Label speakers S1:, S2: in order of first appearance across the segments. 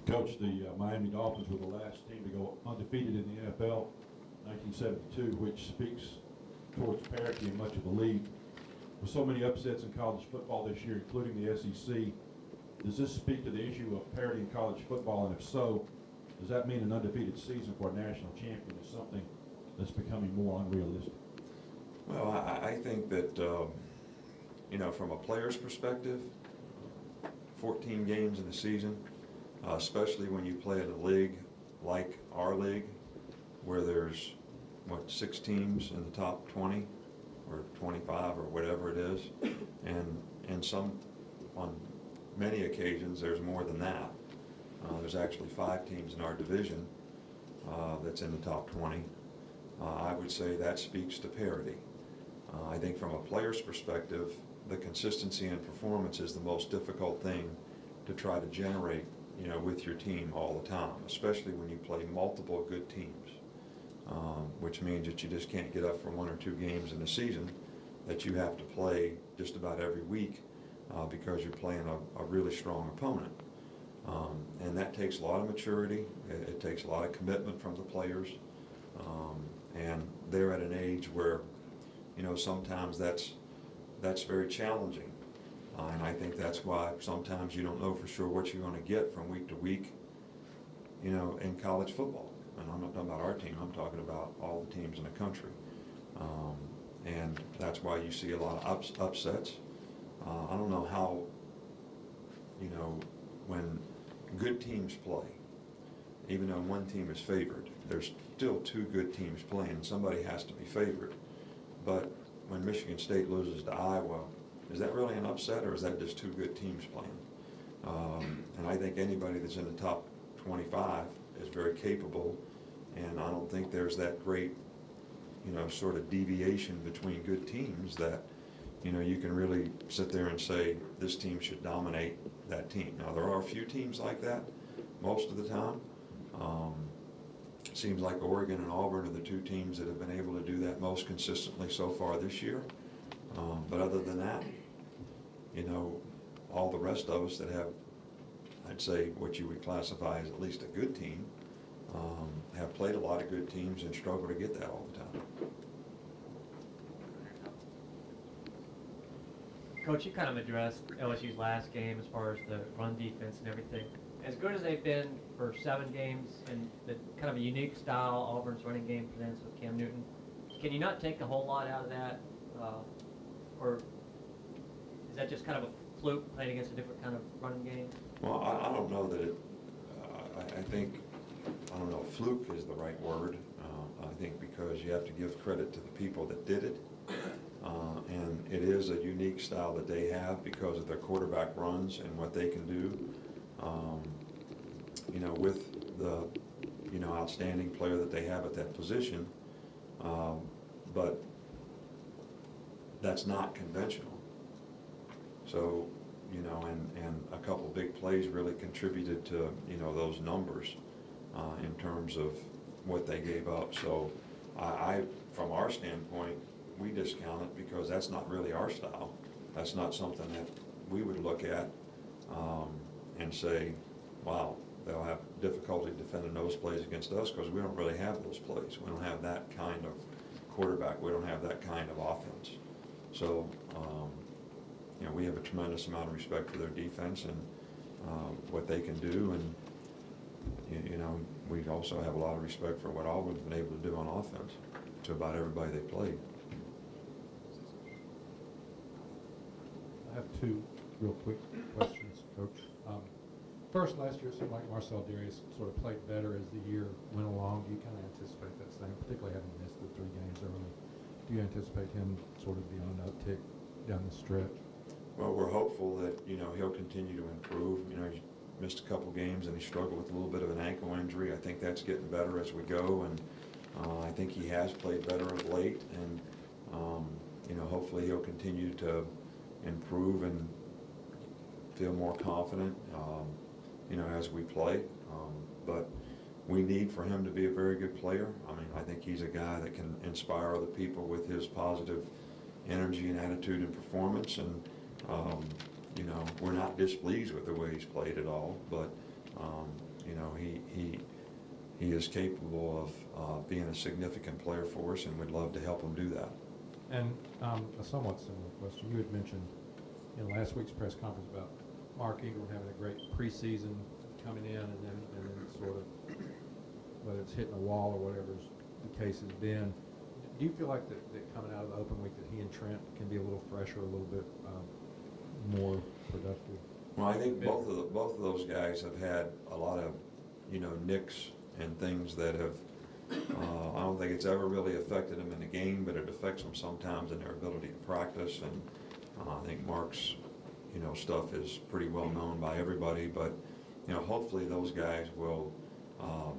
S1: Coach, the Miami Dolphins were the last team to go undefeated in the NFL, 1972, which speaks towards parity in much of the league. With so many upsets in college football this year, including the SEC, does this speak to the issue of parity in college football? And if so, does that mean an undefeated season for a national champion is something that's becoming more unrealistic?
S2: Well, I think that, from a player's perspective, 14 games in a season, especially when you play in a league like our league, where there's, 6 teams in the top 20 or 25 or whatever it is, and on many occasions there's more than that. There's actually 5 teams in our division that's in the top 20. I would say that speaks to parity. I think from a player's perspective, the consistency in performance is the most difficult thing to try to generate, with your team all the time, especially when you play multiple good teams, which means that you just can't get up for 1 or 2 games in a season, that you have to play just about every week because you're playing a really strong opponent. And that takes a lot of maturity. It takes a lot of commitment from the players. And they're at an age where, sometimes that's very challenging. And I think that's why sometimes you don't know for sure what you're going to get from week to week, in college football. And I'm not talking about our team, I'm talking about all the teams in the country. And that's why you see a lot of upsets. I don't know how, when good teams play, even though one team is favored, there's still 2 good teams playing. Somebody has to be favored. But when Michigan State loses to Iowa, is that really an upset, or is that just 2 good teams playing? And I think anybody that's in the top 25 is very capable, and I don't think there's that great, sort of deviation between good teams that, you can really sit there and say this team should dominate that team. Now, there are a few teams like that most of the time. It seems like Oregon and Auburn are the 2 teams that have been able to do that most consistently so far this year. But other than that, all the rest of us that have, I'd say, what you would classify as at least a good team, have played a lot of good teams and struggle to get that all the time.
S3: Coach, you kind of addressed LSU's last game as far as the run defense and everything. As good as they've been for 7 games and the kind of a unique style Auburn's running game presents with Cam Newton, can you not take a whole lot out of that? Or is that just kind of a fluke playing against a different kind of running game?
S2: Well, I don't know that it, I don't know if fluke is the right word. I think because you have to give credit to the people that did it. And it is a unique style that they have because of their quarterback runs and what they can do. With the, outstanding player that they have at that position. But that's not conventional. So, and a couple big plays really contributed to, those numbers in terms of what they gave up. So from our standpoint, we discount it because that's not really our style. That's not something that we would look at and say, wow, they'll have difficulty defending those plays against us because we don't really have those plays. We don't have that kind of quarterback. We don't have that kind of offense. So, we have a tremendous amount of respect for their defense and what they can do. And, we also have a lot of respect for what Auburn's been able to do on offense to about everybody they played.
S4: I have 2 real quick questions, Coach. First, last year it seemed like Marcel Darius sort of played better as the year went along. Do you kind of anticipate that same, particularly having missed the 3 games early? Do you anticipate him sort of being on an uptick down the stretch?
S2: Well, we're hopeful that, he'll continue to improve. He missed a couple games and he struggled with a little bit of an ankle injury. I think that's getting better as we go, and I think he has played better of late, and, hopefully he'll continue to improve and feel more confident, as we play. But we need for him to be a very good player. I mean, I think he's a guy that can inspire other people with his positive energy and attitude and performance. And, we're not displeased with the way he's played at all. But, you know, he is capable of being a significant player for us, and we'd love to help him do that.
S4: And a somewhat similar question. You had mentioned in last week's press conference about Mark Ingram having a great preseason coming in, and then sort of, whether it's hitting a wall or whatever the case has been. Do you feel like that coming out of the open week that he and Trent can be a little fresher, a little bit more productive?
S2: Well, I think both of those guys have had a lot of, you know, nicks and things that have. I don't think it's ever really affected them in the game, but it affects them sometimes in their ability to practice. And I think Mark's, you know, stuff is pretty well known by everybody. But you know, hopefully those guys will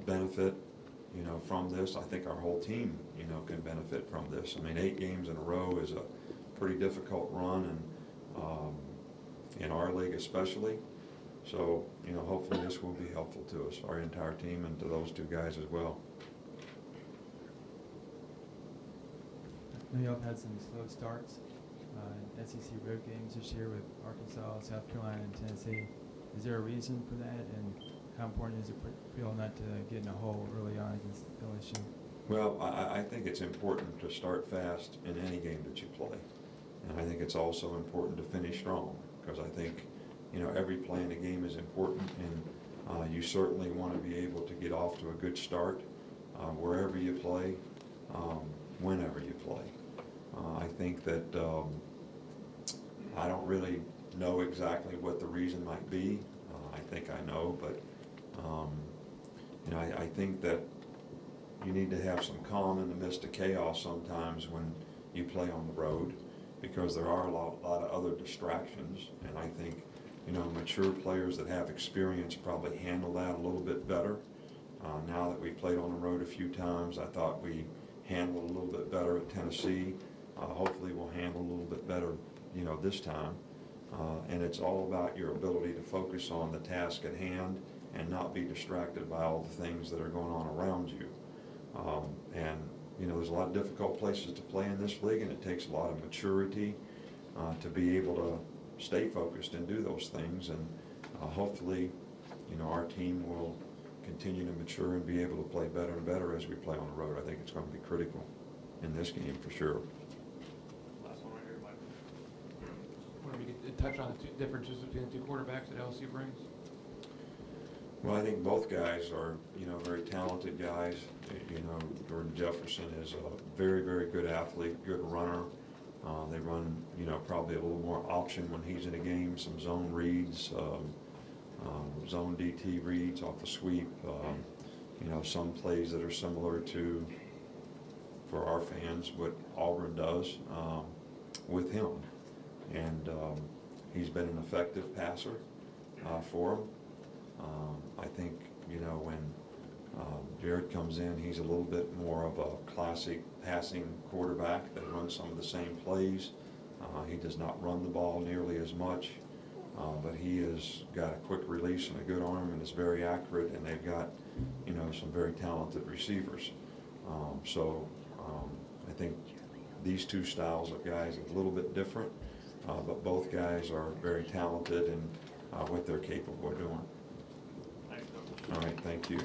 S2: benefit, you know, from this. I think our whole team, you know, can benefit from this. I mean, 8 games in a row is a pretty difficult run, and in our league especially. So, you know, hopefully this will be helpful to us, our entire team, and to those 2 guys as well.
S5: I know y'all have had some slow starts in SEC road games this year with Arkansas, South Carolina, and Tennessee. Is there a reason for that, and how important is it for y'all not to get in a hole early on against LSU?
S2: Well, I think it's important to start fast in any game that you play. And I think it's also important to finish strong, because I think, you know, every play in the game is important, and you certainly want to be able to get off to a good start wherever you play, whenever you play. I think that I don't really know exactly what the reason might be. I think I know, but you know, I think that you need to have some calm in the midst of chaos sometimes when you play on the road, because there are a lot of other distractions, and I think, you know, mature players that have experience probably handle that a little bit better. Now that we played on the road a few times, I thought we handled a little bit better at Tennessee. Hopefully we'll handle a little bit better, you know, this time. And it's all about your ability to focus on the task at hand and not be distracted by all the things that are going on around you. And, you know, there's a lot of difficult places to play in this league, and it takes a lot of maturity to be able to stay focused and do those things. And hopefully, you know, our team will continue to mature and be able to play better and better as we play on the road. I think it's going to be critical in this game for sure.
S6: Last one right here, Mike.
S7: Wonder if you could touch on the differences between the 2 quarterbacks that LSU brings?
S2: Well, I think both guys are, you know, very talented guys. You know, Jordan Jefferson is a very, very good athlete, good runner. They run, you know, probably a little more option when he's in a game, some zone reads, zone DT reads off the sweep, you know, some plays that are similar to, for our fans, what Auburn does with him. And he's been an effective passer for him. I think, you know, when Jared comes in, he's a little bit more of a classic passing quarterback that runs some of the same plays. He does not run the ball nearly as much, but he has got a quick release and a good arm and is very accurate, and they've got, you know, some very talented receivers. So I think these 2 styles of guys are a little bit different, but both guys are very talented in what they're capable of doing.
S6: Thanks, Coach.
S2: All right, thank you.